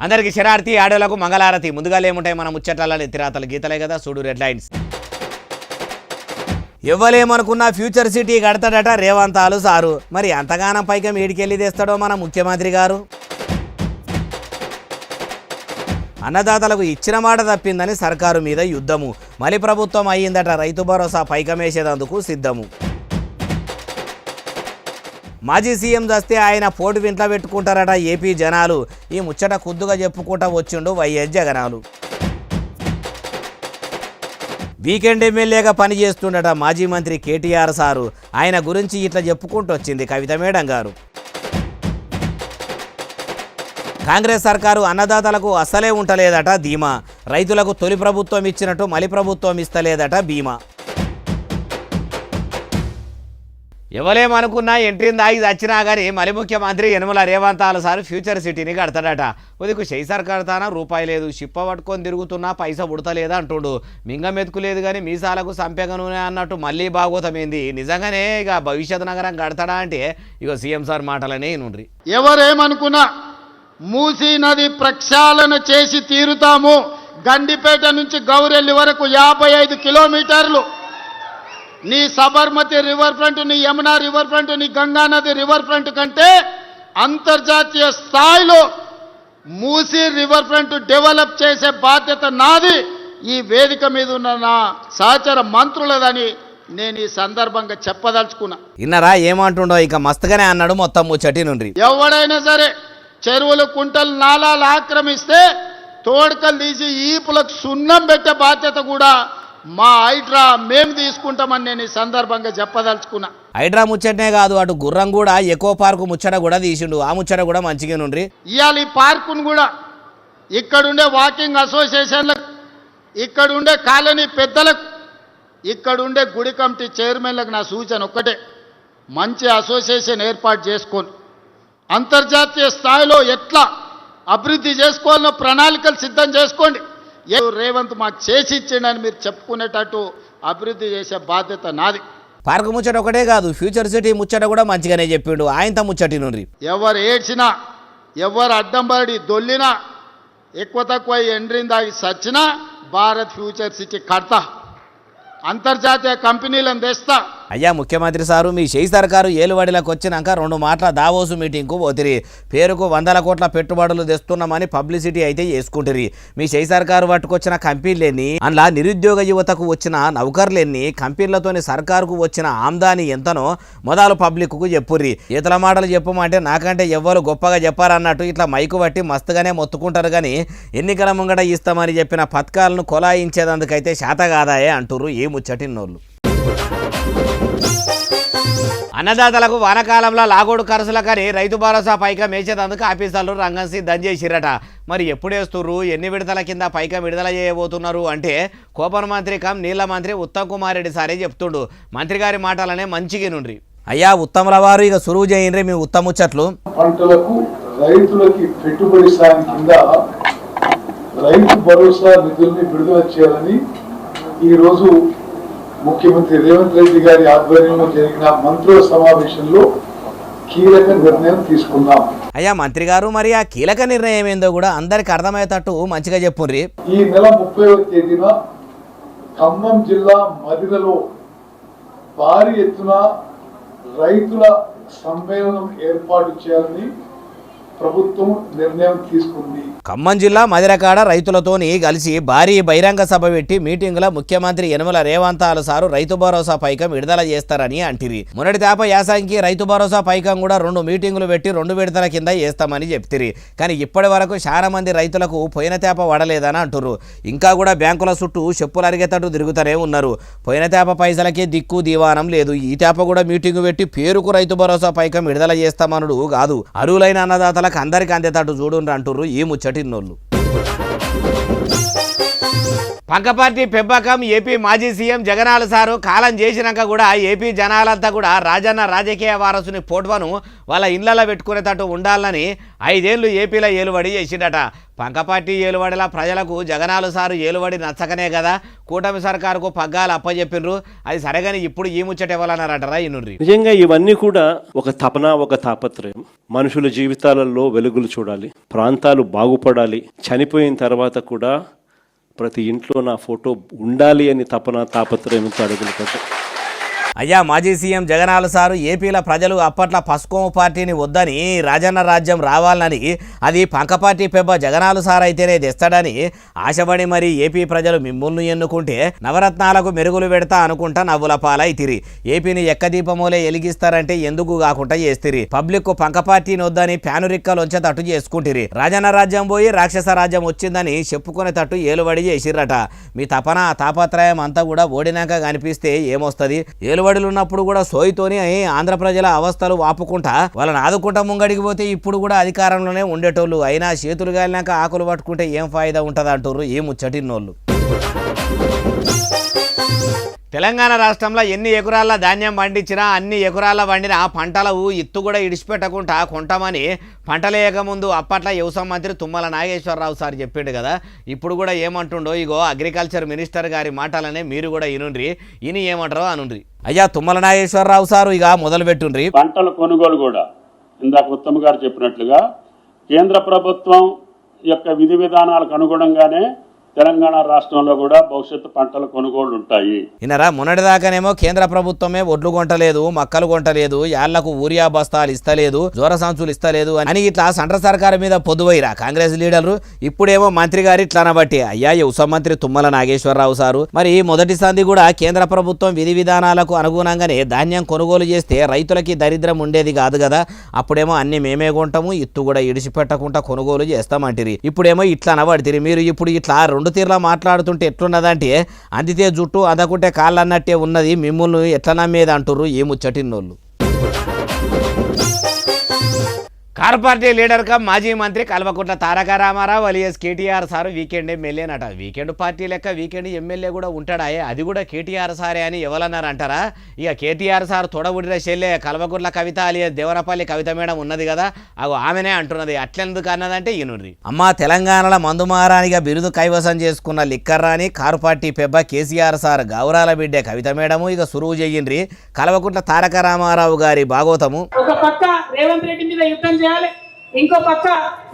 అందరికి శరార్తి ఆడోలకు మంగళారతి. ముందుగా ఏముంటాయి మన ముచ్చట్లలో ఎత్తిరాతలు గీతలే కదా, చూడు రెడ్ లైన్స్. ఇవ్వలేమనుకున్న ఫ్యూచర్ సిటీ కడతాడట రేవంతాలు సారు. మరి అంతగానం పైకం ఏడికెళ్ళి తెస్తాడో మన ముఖ్యమంత్రి గారు. అన్నదాతలకు ఇచ్చిన మాట తప్పిందని సర్కారు మీద యుద్ధము. మలి ప్రభుత్వం అయ్యిందట రైతు భరోసా పైకమేసేందుకు సిద్ధము. మాజీ సీఎం వస్తే ఆయన పోటు వింట్లో పెట్టుకుంటారట ఏపీ జనాలు. ఈ ముచ్చట ఖుద్దుగా చెప్పుకుంటా వచ్చిండు వైఎస్ జగనాలు. వీకెండ్ ఎమ్మెల్యేగా పనిచేస్తుండట మాజీ మంత్రి కేటీఆర్ సారు. ఆయన గురించి ఇట్లా చెప్పుకుంటూ వచ్చింది కవిత మేడం గారు. కాంగ్రెస్ సర్కారు అన్నదాతలకు అస్సలే ఉంటలేదట ధీమా. రైతులకు తొలి ప్రభుత్వం ఇచ్చినట్టు మలి ప్రభుత్వం ఇస్తలేదట బీమా. ఎవరేమనుకున్నా ఎంట్రీని దాగి వచ్చినా కానీ మలి ముఖ్యమంత్రి యనమల రేవంతాలు సార్ ఫ్యూచర్ సిటీని కడతాడట. ఉదికు షైసర్ కడతానా రూపాయి లేదు, షిప్ప పట్టుకొని తిరుగుతున్నా పైసా ఉడతలేదా అంటుండు. మింగం ఎత్తుకులేదు కానీ మీసాలకు సంపెగ నూనె అన్నట్టు మళ్ళీ బాగోతమైంది. నిజంగానే ఇక భవిష్యత్ నగరం కడతాడా అంటే ఇక సీఎం సార్ మాటలనే నుండ్రి. ఎవరేమనుకున్నా మూసీ నది ప్రక్షాళన చేసి తీరుతాము. గండిపేట నుంచి గౌరెల్లి వరకు 55 కిలోమీటర్లు. నీ సబర్మతి రివర్ ఫ్రంట్, నీ యమునా రివర్ ఫ్రంట్, నీ గంగా నది రివర్ ఫ్రంట్ కంటే అంతర్జాతీయ స్థాయిలో మూసీ రివర్ ఫ్రంట్ డెవలప్ చేసే బాధ్యత నాది. ఈ వేదిక మీద ఉన్న నా సహచర మంత్రులదని నేను ఈ సందర్భంగా చెప్పదలుచుకున్నా. ఇన్నరా ఏమంటుండో ఇక మస్తుగానే అన్నాడు మొత్తం ముచ్చటి నుండి. ఎవడైనా సరే చెరువులు కుంటలు నాలాలు ఆక్రమిస్తే తోడుకలు తీసి ఈపులకు సున్నం పెట్టే బాధ్యత కూడా మా హైడ్రా మేము తీసుకుంటామని నేను ఈ సందర్భంగా చెప్పదలుచుకున్నా. హైడ్రా ముచ్చటనే కాదు, అటు గుర్రం కూడా ఎకో పార్కు ముచ్చట కూడా తీసిండు. ఆ ముచ్చట కూడా మంచిగా నుండి. ఇవాళ ఈ పార్కును కూడా ఇక్కడుండే వాకింగ్ అసోసియేషన్లకు, ఇక్కడుండే కాలనీ పెద్దలకు, ఇక్కడుండే గుడి కమిటీ చైర్మన్లకు నా సూచన ఒక్కటే, మంచి అసోసియేషన్ ఏర్పాటు చేసుకొని అంతర్జాతీయ స్థాయిలో ఎట్లా అభివృద్ధి చేసుకోవాలనో ప్రణాళికలు సిద్ధం చేసుకోండి. రేవంత్ మాకు చేసి ఇచ్చిండని మీరు చెప్పుకునేటట్టు అభివృద్ధి చేసే బాధ్యత నాది. పార్కు ముచ్చట ఒకటే కాదు, ఫ్యూచర్ సిటీ ముచ్చట కూడా మంచిగానే చెప్పిండు. ఆయనతో ముచ్చటి నుండి ఎవరు ఏడ్చినా, ఎవరు అడ్డం పడి దొల్లినా, ఎక్కువ తక్కువ ఎండ్రిందాగి సచ్చినా భారత్ ఫ్యూచర్ సిటీ కడతా, అంతర్జాతీయ కంపెనీలను తెస్తా. అయ్యా ముఖ్యమంత్రి సారు, మీ షెయి సర్కారు ఏలుబడిలకు వచ్చినాక 2 మాటల దావోసు మీటింగ్కు పోతిరి. పేరుకు 100 కోట్ల పెట్టుబడులు తెస్తున్నామని పబ్లిసిటీ అయితే చేసుకుంటారు. మీ షెయి సర్కారు పట్టుకొచ్చిన కంపెనీలెన్ని, అందులో నిరుద్యోగ యువతకు వచ్చిన నౌకర్లెన్ని, కంపెనీలతోని సర్కారుకు వచ్చిన ఆమ్దాని ఎంతనో మొదలు పబ్లిక్కు చెప్పుర్రి. ఈతల మాటలు చెప్పమంటే నాకంటే ఎవ్వరు గొప్పగా చెప్పారన్నట్టు ఇట్లా మైకు పట్టి మస్తుగానే మొత్తుకుంటారు. కానీ ఎన్నికల ముంగట ఇస్తామని చెప్పిన పథకాలను కొలాయించేదందుకైతే శాత కాదాయే అంటుర్రు ఏ ముచ్చటిన్నోళ్ళు. అన్నదాతలకు వానకాలంలో లాగోడు ఖర్చులకని రైతు భరోసా పైకం వేసేందుకు ఆఫీసర్లు రంగం సిద్ధం చేసిరట. మరి ఎప్పుడు వేస్తుర్రు, ఎన్ని విడతల కింద పైకం విడుదల చేయబోతున్నారు అంటే కోపన్ మంత్రి నీళ్ల మంత్రి ఉత్తమ్ కుమార్ రెడ్డి సారే చెప్తుండు. మంత్రి గారి మాటలనే మంచిగా నుండ్రి. అయ్యా ఉత్తముల వారు ఇక సురువు చేయండి మీ ఉత్తమ ముచ్చట్లు. పంటలకు రైతులకి పెట్టుబడి సాయం కింద రైతు భరోసా నిధుల్ని విడుదల చేయాలని ఈరోజు ముఖ్యమంత్రి రేవంత్ రెడ్డి గారి ఆధ్వర్యంలో జరిగిన మంత్రుల సమావేశంలో కీలక నిర్ణయం తీసుకున్నాం. అయ్యా మంత్రి గారు, మరి ఆ కీలక నిర్ణయం ఏందో కూడా అందరికి అర్థమయ్యేటట్టు మంచిగా చెప్పుర్రి. ఈ నెల 30వ తేదీన ఖమ్మం జిల్లా మదిరలో భారీ ఎత్తున రైతుల సమ్మేళనం ఏర్పాటు చేయాలని ప్రభుత్వం నిర్ణయం తీసుకుంది. ఖమ్మం జిల్లా మదిరకాడ రైతులతోని కలిసి భారీ బహిరంగ సభ పెట్టి మీటింగుల ముఖ్యమంత్రి యనమల రేవంతాలు సారు రైతు భరోసా పైకం విడుదల చేస్తారని అంటిరి. మొన్నటి తేప యాసంగి రైతు భరోసా పైకం కూడా 2 మీటింగులు పెట్టి 2 విడతల కింద వేస్తామని చెప్తిరి. కానీ ఇప్పటి వరకు చాలా మంది రైతులకు పోయిన తేప వడలేదని అంటుర్రు. ఇంకా కూడా బ్యాంకుల చుట్టూ చెప్పులు అరిగేటట్టు తిరుగుతూనే ఉన్నారు. పోయిన తేప పైసలకే దిక్కు దీవానం లేదు. ఈ తేప కూడా మీటింగు పెట్టి పేరుకు రైతు భరోసా పైకం విడుదల చేస్తామనుడు కాదు, అరువులైన అన్నదాతలకు అందరికి అందేటట్టు చూడుండ్రు అంటుర్రు ఈ ముచ్చటిన్నోళ్ళు. పంకపాటి పెంపకం ఏపీ మాజీ సీఎం జగనాల సారు కాలం చేసినాక కూడా ఏపీ జనాలంతా కూడా రాజన్న రాజకీయ వారసుని ఫోటోను వాళ్ళ ఇళ్లలో పెట్టుకునేటట్టు ఉండాలని 5 ఏళ్ళు ఏపీలో ఏలుబడి చేసిండట. పంకపాటి ఏలుబడిలా ప్రజలకు జగనాలు సారు ఏలుబడి నచ్చకనే కదా కూటమి సర్కారుకు పగ్గాలు అప్పచెప్పినరు. అది సరేగాని ఇప్పుడు ఈ ముచ్చట ఇవ్వాలన్నారంటారా ఇనుర్రి. నిజంగా ఇవన్నీ కూడా ఒక తపన, ఒక తాపత్రయం. మనుషుల జీవితాలలో వెలుగులు చూడాలి, ప్రాంతాలు బాగుపడాలి, చనిపోయిన తర్వాత కూడా ప్రతి ఇంట్లో నా ఫోటో ఉండాలి అని తపన, తాపత్రయంతో అడుగులు పెట్టారు. అయ్యా మాజీ సీఎం జగనాల సారు ఏపీల ప్రజలు అప్పట్లో పసుకోము పార్టీని వద్దని రాజన్న రాజ్యం రావాలని, అది పంకపాటి పెబ్బ జగనాలు సార్ అయితేనే తెస్తాడని ఆశపడి మరి ఏపీ ప్రజలు మిమ్ముల్ని ఎన్నుకుంటే నవరత్నాలకు మెరుగులు పెడతా అనుకుంటా నవ్వుల పాలైతిరి. ఏపీని ఎక్కదీపమూలే ఎలిగిస్తారంటే ఎందుకు కాకుండా చేస్తిరి. పబ్లిక్ పంకపాటిని వద్దని ప్యానురిక్కలొంచేటట్టు చేసుకుంటిరి. రాజన్న రాజ్యం పోయి రాక్షస రాజ్యం వచ్చిందని చెప్పుకునేటట్టు ఏలుబడి చేసిర్రట. మీ తపన తాపత్రయం అంతా కూడా ఓడినాక కనిపిస్తే ఏమొస్తుంది? ఏలుబడులు ఉన్నప్పుడు కూడా సోయితోని ఆంధ్ర ప్రజల అవస్థలు వాపుకుంటా వాళ్ళని ఆదుకుంటా ముంగడికి పోతే ఇప్పుడు కూడా అధికారంలోనే ఉండేటోళ్ళు. అయినా చేతులు గాలినాక ఆకులు పట్టుకుంటే ఏం ఫాయిదా ఉంటుంది అంటారు ఈ ముచ్చటినోళ్ళు. తెలంగాణ రాష్ట్రంలో ఎన్ని ఎకరాల ధాన్యం పండించినా అన్ని ఎకరాల పండిన పంటలు ఇత్తు కూడా ఇడిచిపెట్టకుండా కొంటామని పంటలేయకముందు అప్పట్లో వ్యవసాయ మంత్రి తుమ్మల నాగేశ్వరరావు సార్ చెప్పిండు కదా. ఇప్పుడు కూడా ఏమంటుండో ఇగో అగ్రికల్చర్ మినిస్టర్ గారి మాటలనే మీరు కూడా ఇనుండ్రి. ఇని ఏమంటారో అనుండ్రి. అయ్యా తుమ్మల నాగేశ్వరరావు సారు ఇక మొదలు పెట్టుండ్రి. పంటల కొనుగోలు కూడా ఇందాక ఉత్తమ్ గారు చెప్పినట్లుగా కేంద్ర ప్రభుత్వం యొక్క విధి విధానాలకు అనుగుణంగానే తెలంగాణ రాష్ట్రంలో కూడా భవిష్యత్తు పంటల కొనుగోళ్లు ఉంటాయి. ఇనరా మొన్నటిదాకానేమో కేంద్ర ప్రభుత్వమే ఒడ్లు కొంటలేదు, మక్కలు కొంటలేదు, యాళ్లకు ఊరియా బస్తాలు ఇస్తలేదు, జోర సంచులు ఇస్తలేదు అని ఇట్లా సెంట్రల్ సర్కారు మీద పొద్దువైరా కాంగ్రెస్ లీడర్లు. ఇప్పుడేమో మంత్రి గారి ఇట్లా అనబట్టి అయ్యా వ్యవసాయ మంత్రి తుమ్మల నాగేశ్వరరావు సారు మరి మొదటి సంధి కూడా కేంద్ర ప్రభుత్వం విధి విధానాలకు అనుగుణంగానే ధాన్యం కొనుగోలు చేస్తే రైతులకి దరిద్రం ఉండేది కాదు కదా. అప్పుడేమో అన్ని మేమే కొంటాము, ఇత్తు కూడా ఇడిచిపెట్టకుండా కొనుగోలు చేస్తామంటిరి. ఇప్పుడేమో ఇట్లా అనబడితిరి. మీరు ఇప్పుడు ఇట్లా 2 తీర్లా మాట్లాడుతుంటే ఎట్లున్నదంటే అందితే జుట్టు అందకుంటే కాళ్ళు అన్నట్టే ఉన్నది. మిమ్మల్ని ఎట్లా నమ్మేది అంటుర్రు ఈ ముచ్చటిన్నోళ్ళు. కారు పార్టీ లీడర్ కమ్ మాజీ మంత్రి Kalvakuntla Taraka Ramarao alias KTR sir weekend ఎమ్మెల్యేనట. Weekend party లెక్క వీకెండ్ ఎమ్మెల్యే కూడా ఉంటాడా? అది కూడా కేటీఆర్ సారే అని ఎవరన్నారు అంటారా? ఇక కేటీఆర్ సార్ తొడబుడిన చెల్లె కల్వకుంట్ల కవిత అలియస్ దేవరపల్లి కవిత మేడం ఉన్నది కదా, అగో ఆమెనే అంటున్నది. అట్లెందుకు అన్నదంటే ఈనుర్రి. అమ్మ తెలంగాణలో మందుమారానిగా బిరుదు కైవసం చేసుకున్న లిక్కర్ రాని కారు పార్టీ పెబ్బ కేసీఆర్ సార్ గౌరాల బిడ్డే కవిత మేడము ఇక సురువు చెయ్యిండ్రి కల్వకుంట్ల తారక రామారావు గారి భాగవతము. ఒక పక్క రేవంత్ రెడ్డి మీద యుద్ధం చేయాలి, ఇంకో పక్క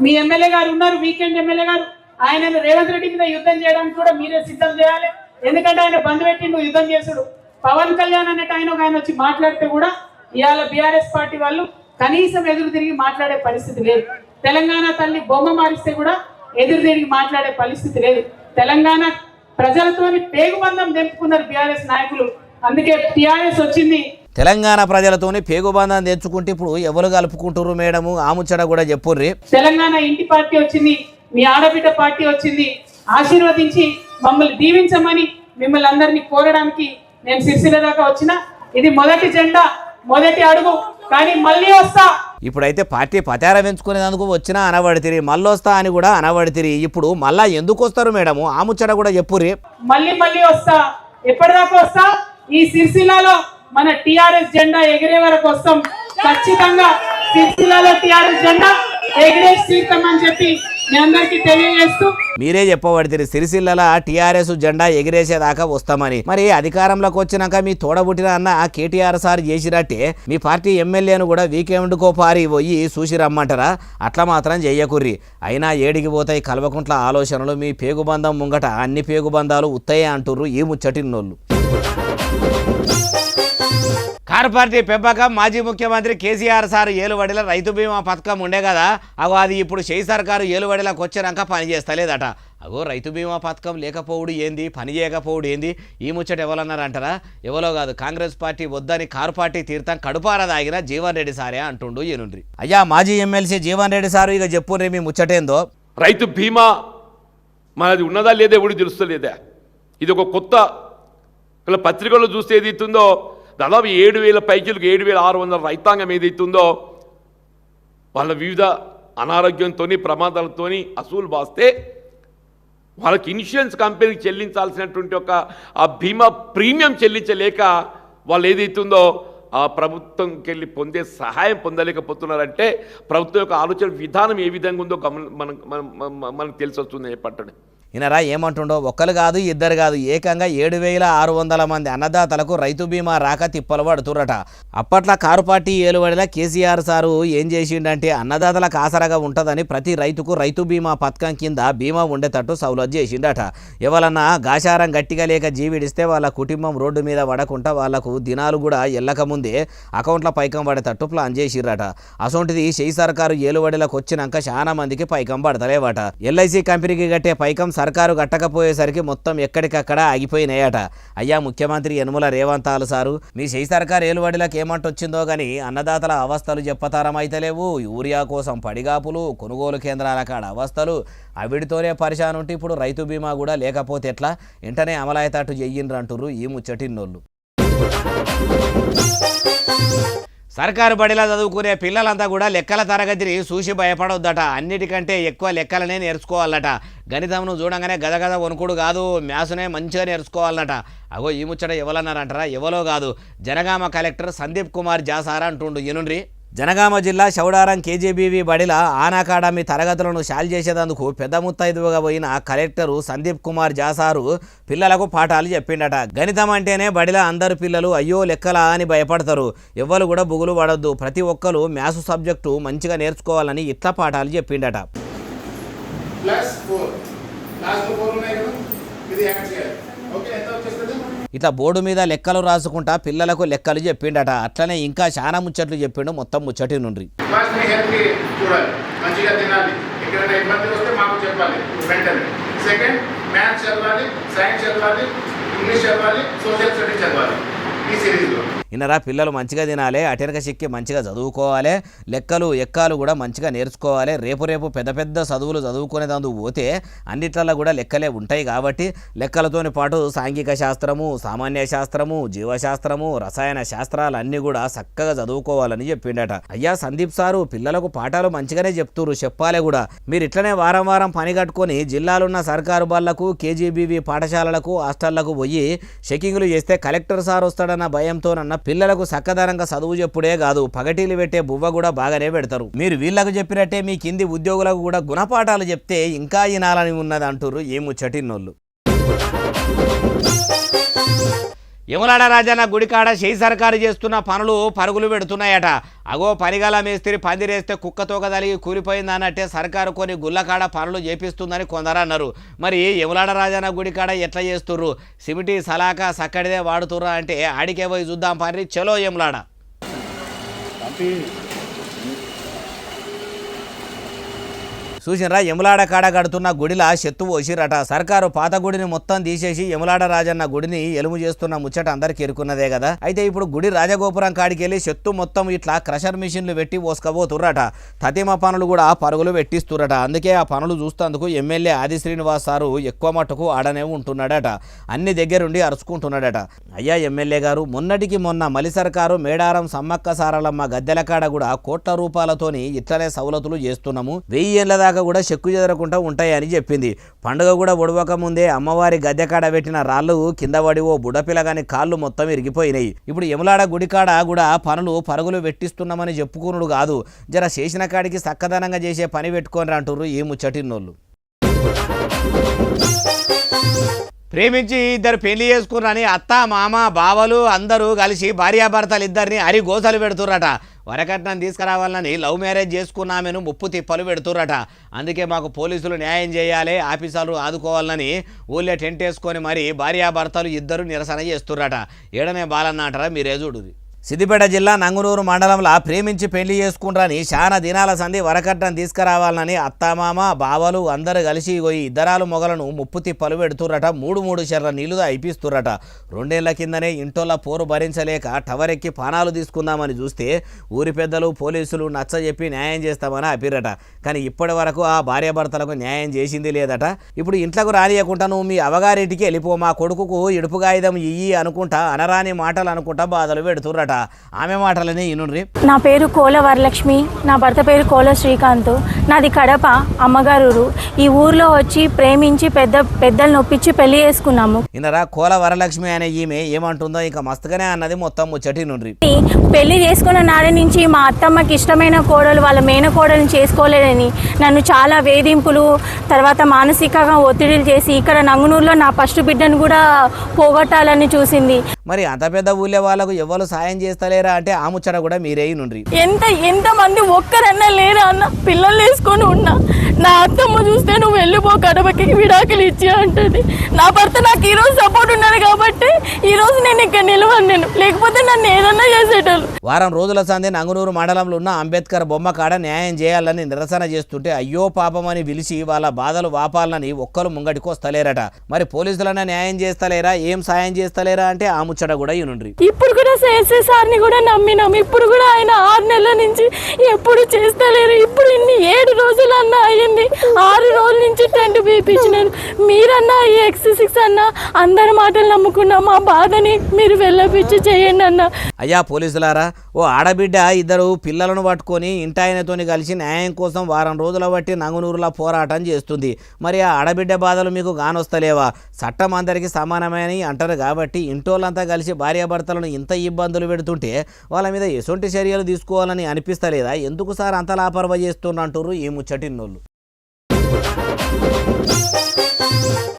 మీ ఎమ్మెల్యే గారు ఉన్నారు, వీకెండ్ ఎమ్మెల్యే గారు, ఆయన రేవంత్ రెడ్డి మీద యుద్ధం చేయడానికి కూడా మీరే సిద్ధం చేయాలి. ఎందుకంటే ఆయన బంద్ పెట్టి నువ్వు యుద్ధం చేసుడు. పవన్ కళ్యాణ్ అన్నట్టు ఆయన వచ్చి మాట్లాడితే కూడా ఇవాళ బీఆర్ఎస్ పార్టీ వాళ్ళు కనీసం ఎదురు తిరిగి మాట్లాడే పరిస్థితి లేదు. తెలంగాణ తల్లి బొమ్మ మారిస్తే కూడా ఎదురు తిరిగి మాట్లాడే పరిస్థితి లేదు. తెలంగాణ ప్రజలతోని పేగుబంధం తెంపుకున్నారు బీఆర్ఎస్ నాయకులు. అందుకే టీఆర్ఎస్ వచ్చింది. తెలంగాణ ప్రజలతోని పేగుబంధం తెచ్చుకుంటే ఇప్పుడు ఎవరు కలుపుకుంటున్నారు మేడము? ఆ ముచ్చట కూడా చెప్పుర్రి. తెలంగాణ ఇంటి పార్టీ వచ్చింది, మీ ఆడబిడ్డ పార్టీ వచ్చింది. ఆశీర్వదించి మమ్మల్ని దీవించమని మిమ్మల్ని అందరినీ కోరడానికి నేను సిరిసిల్ల దాకా వచ్చిన. ఇది మొదటి జెండా, మొదటి అడుగు. కానీ మళ్ళీ వస్తా. ఇప్పుడైతే పార్టీ పతారం పెంచుకునేందుకు వచ్చినా అనబడితిరి, మళ్ళొస్తా అని కూడా అనబడితిరి. ఇప్పుడు మళ్ళా ఎందుకు వస్తారు మేడము? ఆ ముచ్చట కూడా చెప్పుర్రి. మళ్ళీ వస్తా. ఎప్పటిదాకా వస్తా? ఈ సిరిసిల్లలో మన టిఆర్ఎస్ జెండా ఎగిరే వరకు వస్తాం. ఖచ్చితంగా సిరిసిల్లలో టిఆర్ఎస్ జెండా ఎగిరేసి తీర్థమని చెప్పి మీ అందరికీ తెలియజేస్తూ మీరే చెప్పబడితే సిరిసిల్లల టీఆర్ఎస్ జెండా ఎగిరేసేదాకా వస్తామని. మరి అధికారంలోకి వచ్చినాక మీ తోడబుట్టిన అన్న కేటీఆర్ సార్ చేసినట్టే మీ పార్టీ ఎమ్మెల్యేను కూడా వీకెండ్కో పారి పోయి చూసి రమ్మంటారా? అట్లా మాత్రం చెయ్యకుర్రి. అయినా ఏడికి పోతాయి కల్వకుంట్ల ఆలోచనలు. మీ పేగుబంధం ముంగట అన్ని పేగుబంధాలు ఉత్తయే అంటుర్రు ఈ ముచ్చటిన్నోళ్ళు. కారు పార్టీ పెంపకం మాజీ ముఖ్యమంత్రి కేసీఆర్ సార్ ఏలుబడిలో రైతు బీమా పథకం ఉండే కదా, అగో అది ఇప్పుడు చేయి సర్కారు ఏలుబడిలోకి వచ్చినాక పని చేస్తలేదట. అగో రైతు బీమా పథకం లేకపోవడు ఏంది, పని చేయకపోవడు ఏంది? ఈ ముచ్చట ఎవరన్నారంటారా? ఎవరో కాదు, కాంగ్రెస్ పార్టీ వద్దని కారు పార్టీ తీర్థం కడుపార దాగిన జీవన్ రెడ్డి సారే అంటుండు ఈనుండ్రి. అయ్యా మాజీ ఎమ్మెల్సీ జీవన్ రెడ్డి సారు ఇక చెప్పుర్రి మీ ముచ్చటేందో. రైతు బీమా మనది ఉన్నదా లేదా ఎవడు తెలుస్తలేదా? ఇది ఒక కొత్త పత్రికల్లో చూస్తే ఏదైతుందో దాదాపు 7,000 పైకిలకు 7,600 రైతాంగం ఏదైతుందో వాళ్ళ వివిధ అనారోగ్యంతో ప్రమాదాలతో అసూలు బాస్తే వాళ్ళకి ఇన్సూరెన్స్ కంపెనీకి చెల్లించాల్సినటువంటి ఒక ఆ బీమా ప్రీమియం చెల్లించలేక వాళ్ళు ఏదైతుందో ఆ ప్రభుత్వంకి వెళ్ళి పొందే సహాయం పొందలేకపోతున్నారంటే ప్రభుత్వం యొక్క ఆలోచన విధానం ఏ విధంగా ఉందో మనకు తెలిసి వస్తుంది చెప్పండి. ఈయనరా ఏమంటుండో ఒక్కరు కాదు ఇద్దరు కాదు ఏకంగా 7,600 మంది అన్నదాతలకు రైతు బీమా రాక తిప్పలు పడుతురట. అప్పట్లో కారు పార్టీ ఏలుబడిలా కేసీఆర్ సారు ఏం చేసిండంటే అన్నదాతలకు ఆసరాగా ఉంటుందని ప్రతి రైతుకు రైతు బీమా పథకం కింద బీమా ఉండేటట్టు సౌలభ్యం చేసిండట. ఎవరన్నా గాశారం గట్టిగా లేక జీవిడిస్తే వాళ్ళ కుటుంబం రోడ్డు మీద పడకుండా వాళ్లకు దినాలు కూడా ఎల్లకముందే అకౌంట్లో పైకం పడేటట్టు ప్లాన్ చేసిరట. అసొంటిది షెయి సర్కారు ఏలుబడిలకు వచ్చినాక చాలా మందికి పైకం పడతలేవట. ఎల్ఐసి కంపెనీకి కట్టే పైకం సర్కారు కట్టకపోయేసరికి మొత్తం ఎక్కడికక్కడ ఆగిపోయినాయట. అయ్యా ముఖ్యమంత్రి యనుమల రేవంతాలు సారు మీ షెయి సర్కారు ఏలుబడిలకు ఏమంటొచ్చిందో గానీ అన్నదాతల అవస్థలు చెప్పతరమైతలేవు. యూరియా కోసం పడిగాపులు, కొనుగోలు కేంద్రాల కాడ అవస్థలు, అవిడితోనే పరిశాన్ ఉంటే ఇప్పుడు రైతు బీమా కూడా లేకపోతే ఎట్లా? వెంటనే అమలయ్యేటట్టు చెయ్యిండ్రంటుర్రు ఈ ముచ్చటిన్నోళ్ళు. సర్కారు బడిలా చదువుకునే పిల్లలంతా కూడా లెక్కల తరగతిని చూసి భయపడొద్దట. అన్నిటికంటే ఎక్కువ లెక్కలనే నేర్చుకోవాలట. గణితంను చూడంగానే గదగద వణుకుడు కాదు, మ్యాథ్స్నే మంచిగా నేర్చుకోవాలట. అగో ఈ ముచ్చట ఎవరన్నారంటారా? ఎవలో కాదు, జనగామ కలెక్టర్ సందీప్ కుమార్ జాసారా అంటుండు. ఎనుండ్రి జనగామ జిల్లా చౌడారం కేజీబీవీ బడిల ఆన్ అకాడమీ తరగతులను షాల్ చేసేందుకు పెద్ద ముత్తైదువుగా పోయిన కలెక్టరు సందీప్ కుమార్ జాసారు పిల్లలకు పాఠాలు చెప్పిండట. గణితం అంటేనే బడిల అందరు పిల్లలు అయ్యో లెక్కలా అని భయపడతారు. ఎవ్వరు కూడా బుగులు పడొద్దు, ప్రతి ఒక్కరు మ్యాథ్స్ సబ్జెక్టు మంచిగా నేర్చుకోవాలని ఇట్లా పాఠాలు చెప్పిండట. ఇట్లా బోర్డు మీద లెక్కలు రాసుకుంటా పిల్లలకు లెక్కలు చెప్పిండట. అట్లనే ఇంకా చాలా ముచ్చట్లు చెప్పిండు. మొత్తం ముచ్చటి నుండి ఇన్నరా పిల్లలు మంచిగా తినాలి, అటెనక సిక్కి మంచిగా చదువుకోవాలి, లెక్కలు ఎక్కాలు కూడా మంచిగా నేర్చుకోవాలి. రేపు పెద్ద పెద్ద చదువులు చదువుకునేందుకు పోతే అన్నిట్లలో కూడా లెక్కలే ఉంటాయి. కాబట్టి లెక్కలతోని పాటు సాంఘిక శాస్త్రము, సామాన్య శాస్త్రము, జీవశాస్త్రము, రసాయన శాస్త్రాలు అన్నీ కూడా చక్కగా చదువుకోవాలని చెప్పిండట. అయ్యా సందీప్ సారు పిల్లలకు పాఠాలు మంచిగానే చెప్తురు, చెప్పాలి కూడా. మీరు ఇట్లనే వారం వారం పని కట్టుకొని జిల్లాలున్న సర్కారు బళ్లకు, కేజీబీవీ పాఠశాలలకు, హాస్టళ్లకు పోయి చెకింగ్లు చేస్తే కలెక్టర్ సార్ వస్తాడన్న భయంతోనన్న పిల్లలకు చక్కదనంగా చదువు చెప్పుడే కాదు, పగటీలు పెట్టే బువ్వ కూడా బాగానే పెడతారు. మీరు వీళ్ళకు చెప్పినట్టే మీ కింది ఉద్యోగులకు కూడా గుణపాఠాలు చెప్తే ఇంకా ఈనాలని ఉన్నది అంటుర్రు ఈ ముచ్చటిన్నోళ్ళు. యములాడ రాజన్న గుడికాడ షెయి సర్కారు చేస్తున్న పనులు పరుగులు పెడుతున్నాయట. అగో పనిగల మేస్త్రి పందిరేస్తే కుక్కతోక తలిగి కూలిపోయింది అన్నట్టే సర్కారు కొన్ని గుళ్ళకాడ పనులు చేపిస్తుందని కొందరు అన్నారు. మరి యములాడ రాజన్న గుడికాడ ఎట్లా చేస్తుర్రు? సిమిటి సలాక సక్కడిదే వాడుతుర్రా అంటే ఆడికే పోయి చూద్దాం పని. చలో యములాడ. చూసినరా యములాడ కాడ కడుతున్న గుడిలా చెత్తు పోసిరట. సర్కారు పాత గుడిని మొత్తం తీసేసి యములాడ రాజన్న గుడిని ఎలుము చేస్తున్న ముచ్చట అందరికి ఎరుకున్నదే కదా. అయితే ఇప్పుడు గుడి రాజగోపురం కాడికి వెళ్ళి చెత్తు మొత్తం ఇట్లా క్రషర్ మిషన్లు పెట్టి పోసుకపోతుర్రట. తతిమ పనులు కూడా పరుగులు పెట్టిస్తురట. అందుకే ఆ పనులు చూస్తేందుకు ఎమ్మెల్యే ఆది శ్రీనివాస్ సారు ఎక్కువ మట్టుకు ఆడనే ఉంటున్నాడట. అన్ని దగ్గరుండి అరుచుకుంటున్నాడట. అయ్యా ఎమ్మెల్యే గారు, మొన్నటికి మొన్న మలి సర్కారు మేడారం సమ్మక్క సారలమ్మ గద్దెల కాడ కూడా కోట్ల రూపాయలతోని ఇట్లనే సౌలతులు చేస్తున్నాము, 1000 ఏళ్ల దాకా కూడా చెక్కు చెదరకుండా ఉంటాయని చెప్పింది. పండుగ కూడా ఒడవక ముందే అమ్మవారి గద్దె కాడ పెట్టిన రాళ్ళు కింద పడి ఓ బుడపిల్లగాని కాళ్ళు మొత్తం ఇరిగిపోయినాయి. ఇప్పుడు యములాడ గుడికాడ కూడా పనులు పరుగులు పెట్టిస్తున్నామని చెప్పుకునుడు కాదు, జర చేసిన కాడికి చక్కదనంగా చేసే పని పెట్టుకొని అంటుర్రు ఈ ముచ్చటిన్నోళ్ళు. ప్రేమించి ఇద్దరు పెళ్లి చేసుకున్నారని అత్త మామ బావలు అందరూ కలిసి భార్యాభర్తలు ఇద్దరిని అరిగోసలు పెడుతుర్రట. వరకట్నం తీసుకురావాలని లవ్ మ్యారేజ్ చేసుకున్నామెను ముప్పు తిప్పలు పెడుతుర్రట. అందుకే మాకు పోలీసులు న్యాయం చేయాలి, ఆఫీసర్లు ఆదుకోవాలని ఊళ్ళో టెంట్ వేసుకొని మరి భార్యాభర్తలు ఇద్దరు నిరసన చేస్తుర్రట. ఏడనే బాలన్న అంటారా మీరేజుడు. సిద్దిపేట జిల్లా నంగునూరు మండలంలో ప్రేమించి పెళ్లి చేసుకుంటారని చాలా దినాల సంధి వరకట్నం తీసుకురావాలని అత్తమామ బావలు అందరూ కలిసి ఇద్దరాలు మొగలను ముప్పు తిప్పలు పెడుతుర్రట. 3 చెర్ల నీళ్లు అయిపిస్తుర్రట. 2 ఏళ్ల కిందనే ఇంటోళ్ళ పోరు భరించలేక టవర్ ఎక్కి పానాలు తీసుకుందామని చూస్తే ఊరి పెద్దలు పోలీసులు నచ్చ చెప్పి న్యాయం చేస్తామని ఆపిరట. కానీ ఇప్పటి వరకు ఆ భార్యాభర్తలకు న్యాయం చేసింది లేదట. ఇప్పుడు ఇంట్లోకి రానియకుండా నువ్వు మీ అవగారింటికి వెళ్ళిపో, మా కొడుకుకు ఇడుపుగాయుధం ఇయ్యి అనుకుంటా అనరాని మాటలు అనుకుంటా బాధలు పెడుతుర్రట. చేస్తురట. ఆమె మాటలని ఇనుండ్రి. నా పేరు కోల వరలక్ష్మి, నా భర్త పేరు కోల శ్రీకాంత్, నాది కడప అమ్మగారు. ఈ ఊర్లో వచ్చి ప్రేమించి పెద్దలు నొప్పించి పెళ్లి చేసుకున్నాము. ఇన్నరా కోల వరలక్ష్మి అనే ఈమె ఏమంటుందో ఇంకా మస్తుగానే అన్నది మొత్తం ముచ్చటి నుండ్రి. పెళ్లి చేసుకున్న నాటి నుంచి మా అత్తమ్మకి ఇష్టమైన కోడలు వాళ్ళ మేనకోడల్ని చేసుకోలేదని నన్ను చాలా వేధింపులు, తర్వాత మానసికంగా ఒత్తిడిలు చేసి ఇక్కడ నంగునూరులో నా ఫస్ట్ బిడ్డను కూడా పోగొట్టాలని చూసింది. మరి అంత పెద్ద ఊళ్ళే వాళ్ళకు ఎవరు సాయం చేస్తలేరా అంటే ఆ ముచ్చట కూడా మీరే నుండ్రి. ఎంతమంది ఒక్కరన్నా లేరా అన్న, పిల్లలు వేసుకొని ఉన్నా. నా అత్తమ్మ చూస్తే నువ్వు వెళ్ళిపో కడపకి విడాకులు ఇచ్చి అంటది. నా భర్త నాకు ఈరోజు సపోర్ట్ ఉన్నాడు కాబట్టి ఈరోజు నేను ఇక్కడ నిలవను, లేకపోతే నన్ను ఏదన్నా చేసేటోళ్ళు. వారం రోజుల సందే నంగునూరు మండలంలో ఉన్న అంబేద్కర్ బొమ్మ కాడ న్యాయం చేయాలని నిరసన చేస్తుంటే అయ్యో పాపమని పిలిచి వాళ్ళ బాధలు వాపాలని ఒక్కరు ముంగటికి వస్తలేరట. మరి పోలీసులన్నా న్యాయం చేస్తలేరా, ఏం సాయం చేస్తలేరా అంటే ఆ ముచ్చట కూడా ఇనుండ్రి. ఇప్పుడు కూడా ఎస్ఐ సార్ని కూడా నమ్మినాం, ఇప్పుడు కూడా ఆయన 6 నెలల నుంచి ఎప్పుడు చేస్తలేరు. ఇప్పుడు ఇన్ని 7 రోజులు అన్నా అయ్యింది, 6 రోజుల నుంచి టెంట్ పీపించినారు. మీరన్నా ఈ X6 అన్నా అందరి మాటలు నమ్ముకున్నా, మా బాధని మీరు వెళ్ళపిచ్చి చేయండి అన్న. అయ్యా పోలీసులారా, ఓ ఆడబిడ్డ 2 పిల్లలను పట్టుకొని ఇంటాయనతోని కలిసి న్యాయం కోసం వారం రోజుల బట్టి నంగునూరులో పోరాటం చేస్తుంది. మరి ఆ ఆడబిడ్డ బాధలు మీకు గానొస్తలేవా? చట్టం అందరికీ సమానమని అంటారు కాబట్టి ఇంటోళ్ళంతా కలిసి భార్యాభర్తలను ఇంత ఇబ్బందులు పెడుతుంటే వాళ్ళ మీద ఎటువంటి చర్యలు తీసుకోవాలని అనిపిస్తలేదా? ఎందుకు సార్ అంత లాపర్వ చేస్తున్నట్టు ఈ ముచ్చటిన్నోళ్ళు.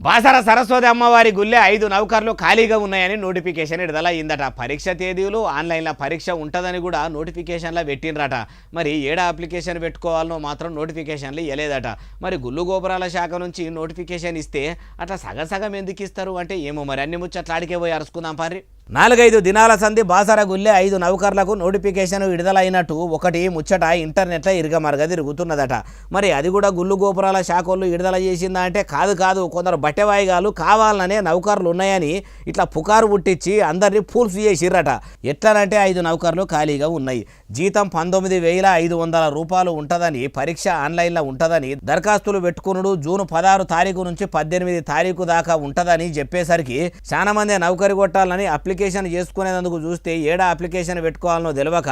బాసర సరస్వతి అమ్మవారి గుళ్ళే 5 నౌకర్లు ఖాళీగా ఉన్నాయని నోటిఫికేషన్ విడుదల అయిందట. పరీక్ష తేదీలు ఆన్లైన్లో పరీక్ష ఉంటుందని కూడా నోటిఫికేషన్లో పెట్టినరట. మరి ఏడా అప్లికేషన్ పెట్టుకోవాలనో మాత్రం నోటిఫికేషన్లు ఇవ్వలేదట. మరి గుళ్ళు గోపురాల శాఖ నుంచి నోటిఫికేషన్ ఇస్తే అట్లా సగం ఎందుకు ఇస్తారు అంటే ఏమో మరి. అన్ని ముచ్చట్లు ఆడికే పోయి అరుచుకుందాం పారి. 4-5 దినాల సంధి బాసర గుళ్ళే 5 నౌకర్లకు నోటిఫికేషన్ విడుదలైనట్టు ఒకటి ముచ్చట ఇంటర్నెట్లో ఇరుగమరగా తిరుగుతున్నదట. మరి అది కూడా గుళ్ళు గోపురాల శాఖలు విడుదల చేసిందా అంటే కాదు, కొందరు బట్టెవాయిగాలు కావాలనే నౌకర్లు ఉన్నాయని ఇట్లా పుకారు పుట్టించి అందరినీ ఫూల్స్ చేసిర్రట. ఎట్లనంటే 5 నౌకర్లు ఖాళీగా ఉన్నాయి. జీతం 19,500 రూపాయలు ఉంటుందని, పరీక్ష ఆన్లైన్లో ఉంటుందని, దరఖాస్తులు పెట్టుకునుడు జూన్ 16 తారీఖు నుంచి 18 తారీఖు దాకా ఉంటుందని చెప్పేసరికి చాలా మంది నౌకరి కొట్టాలని అప్లికేషన్ చేసుకునేందుకు చూస్తే ఏడా అప్లికేషన్ పెట్టుకోవాలనో తెలియక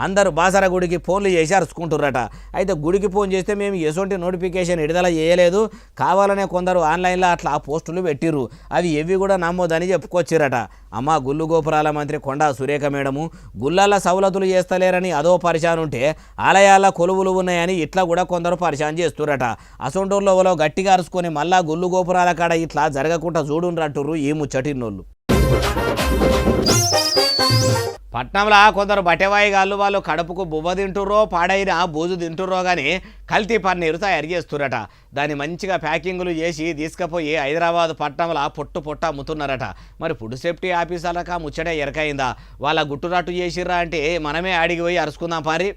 అందరూ బాసర గుడికి ఫోన్లు చేసి అరుచుకుంటుర్రట. అయితే గుడికి ఫోన్ చేస్తే మేము ఎటువంటి నోటిఫికేషన్ విడుదల చేయలేదు, కావాలనే కొందరు ఆన్లైన్లో అట్లా పోస్టులు పెట్టిర్రు, అవి ఎవి కూడా నమ్మొద్దని చెప్పుకొచ్చిరట. అమ్మ గుళ్ళు గోపురాల మంత్రి కొండా సురేఖ మేడము గుళ్ళల్లో సవలతులు చేస్తలేరని అదో పరిశాన్ ఉంటే ఆలయాల కొలువులు ఉన్నాయని ఇట్లా కూడా కొందరు పరిశాన్ చేస్తురట. అసొంటూరులో గట్టిగా అరుచుకొని మళ్ళా గుళ్ళు గోపురాల కాడ ఇట్లా జరగకుండా చూడుండ్రంటుర్రు ఈ ముచ్చటిన్నోళ్ళు. పట్నంలో కొందరు బట్టెవాయిగాళ్ళు వాళ్ళు కడుపుకు బువ్వ తింటుర్రో పాడైన బూజు తింటుర్రో కానీ కల్తీ పన్నీరు తయారు చేస్తురట. దాన్ని మంచిగా ప్యాకింగులు చేసి తీసుకుపోయి హైదరాబాద్ పట్నంలో పొట్ట అమ్ముతున్నారట. మరి ఫుడ్ సేఫ్టీ ఆఫీసర్లకు ముచ్చటే ఎరకైందా? వాళ్ళ గుట్టురట్టు చేసిర్రా అంటే మనమే అడిగి పోయి అరుచుకుందాం పారి.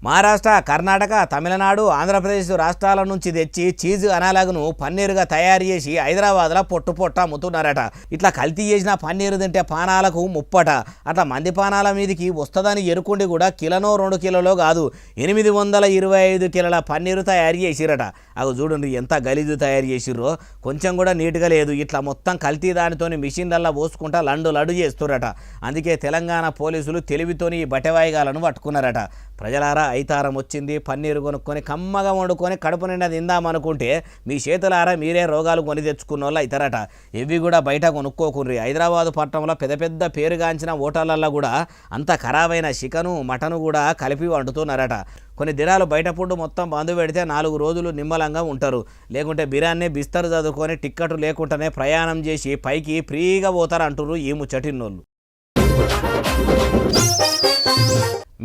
మహారాష్ట్ర, కర్ణాటక, తమిళనాడు, ఆంధ్రప్రదేశ్ రాష్ట్రాల నుంచి తెచ్చి చీజ్ అనాలగును పన్నీరుగా తయారు చేసి హైదరాబాద్లో పొట్ట అమ్ముతున్నారట. ఇట్లా కల్తీ చేసిన పన్నీరు తింటే పానాలకు ముప్పట. అట్లా మంది పానాల మీదకి వస్తుందని ఎరుకుండి కూడా కిలోనో 2 కిలోలో కాదు 825 కిలోల పన్నీరు తయారు చేసిరట. అవి చూడండి ఎంత గలీజు తయారు చేసిర్రో, కొంచెం కూడా నీట్గా లేదు. ఇట్లా మొత్తం కల్తీ దానితోని మిషన్లల్లో పోసుకుంటా లడ్డు చేస్తురట. అందుకే తెలంగాణ పోలీసులు తెలివితోని ఈ బట్టెవాయిగాలను పట్టుకున్నారట. ప్రజలారా, ఐతారం వచ్చింది, పన్నీరు కొనుక్కొని కమ్మగా వండుకొని కడుపు నిండా తిందామనుకుంటే మీ చేతులారా మీరే రోగాలు కొని తెచ్చుకున్న వాళ్ళు అవుతారట. ఇవి కూడా బయట కొనుక్కోకుండ్రి. హైదరాబాదు పట్టణంలో పెద్ద పేరుగాంచిన హోటళ్లలో కూడా అంత ఖరాబైన చికెను మటను కూడా కలిపి వండుతున్నారట. కొన్ని దినాలు బయట ఫుడ్ మొత్తం బంద్ పెడితే 4 రోజులు నిమ్మలంగా ఉంటారు. లేకుంటే బిర్యానీ బిస్తరు చదువుకొని టిక్కెట్ లేకుండానే ప్రయాణం చేసి పైకి ఫ్రీగా పోతారు అంటున్నారు ఈ ముచ్చటిన్నోళ్ళు.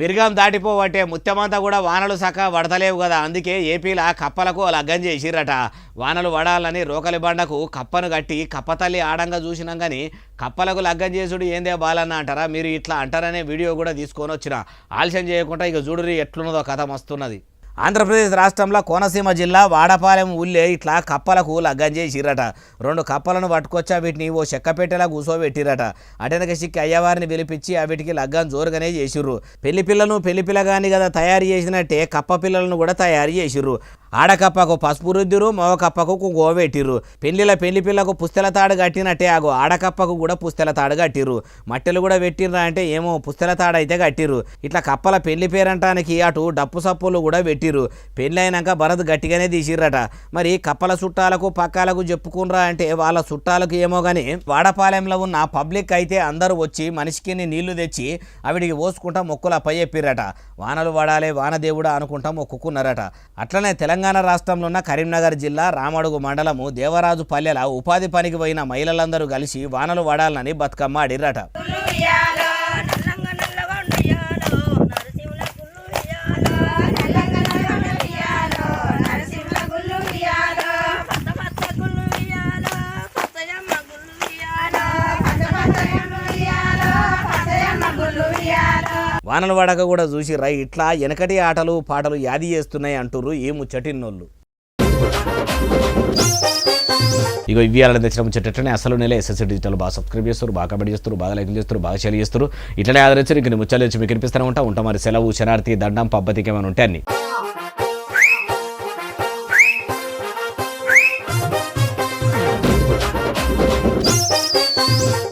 మిర్గాం దాటిపోవట్టే ముత్యమంతా కూడా వానలు సక్క పడతలేవు కదా. అందుకే ఏపీలో కప్పలకు లగ్గం చేసిరట. వానలు పడాలని రోకలి బండకు కప్పను కట్టి కప్పతల్లి ఆడంగా చూసినాం కానీ కప్పలకు లగ్గం చేసుడు ఏందే బాలన్న అంటారా? మీరు ఇట్లా అంటారనే వీడియో కూడా తీసుకొని వచ్చిన. ఆలస్యం చేయకుండా ఇక చూడురి ఎట్లున్నదో కథ మస్తున్నది. ఆంధ్రప్రదేశ్ రాష్ట్రంలో కోనసీమ జిల్లా వాడపాలెం ఊళ్ళే ఇట్లా కప్పలకు లగ్గం చేసిరట. 2 కప్పలను పట్టుకొచ్చి వీటిని ఓ చెక్కపెట్టెలా కూసోబెట్టిరట. అటెనక సిక్కి అయ్యవారిని పిలిపించి వీటికి లగ్గం జోరుగానే చేసిర్రు. పెళ్లి పిల్లను పెళ్లి పిల్లగాని కదా తయారు చేసినట్టే కప్ప పిల్లలను కూడా తయారు చేసిర్రు. ఆడకప్పకు పసుపు రుద్దిరు, మగ కప్పకు గోవెట్టిర్రు. పెళ్లి పిల్లకు పుస్తెల తాడు కట్టినట్టే ఆగో ఆడకప్పకు కూడా పుస్తెల తాడు కట్టిర్రు. మట్టెలు కూడా పెట్టిర్రా అంటే ఏమో పుస్తెల తాడు అయితే కట్టిర్రు. ఇట్లా కప్పల పెళ్లి పేరంటానికి అటు డప్పు సప్పులు కూడా పెట్టిర్రు. పెళ్లి అయినాక భరత్ గట్టిగానే తీసిర్రట. మరి కప్పల చుట్టాలకు పక్కాలకు చెప్పుకున్రా అంటే వాళ్ళ చుట్టాలకు ఏమో కానీ వాడపాలెంలో ఉన్న పబ్లిక్ అయితే అందరూ వచ్చి మనిషికి నీళ్లు తెచ్చి అవిడికి పోసుకుంటా మొక్కులు అప్పచెప్పిర్రట. వానలు పడాలే వానదేవుడా అనుకుంటా మొక్కుకున్నారట. అట్లనే తెలంగాణ రాష్ట్రంలో ఉన్న కరీంనగర్ జిల్లా రామడుగు మండలము దేవరాజు పల్లెల ఉపాధి పనికి పోయిన మహిళలందరూ కలిసి వానలు పడాలని బతుకమ్మ ఆడిర్రట. వానలు పడక కూడా చూసిర్రా ఇట్లా వెనకటి ఆటలు పాటలు యాది చేస్తున్నాయి అంటుర్రు ఈ ముచ్చటిన్నోళ్ళు. ఇగో ఇవి అలా తెచ్చిన ముచ్చటనే అసలు నెల ఎస్ఎస్సీ డిజిటల్ బాగా సబ్స్క్రైబ్ చేస్తారు, బాగా కమెంట్ చేస్తారు, బాగా లైక్ చేస్తారు, బాగా షేర్ చేస్తారు. ఇట్లనే ఆదరించారు. ఇంక ముచ్చాలు వచ్చి మీకు వినిపిస్తూనే ఉంటా మరి సెలవు శనార్థి దండం పబ్బతికి ఏమైనా ఉంటాయి అన్ని.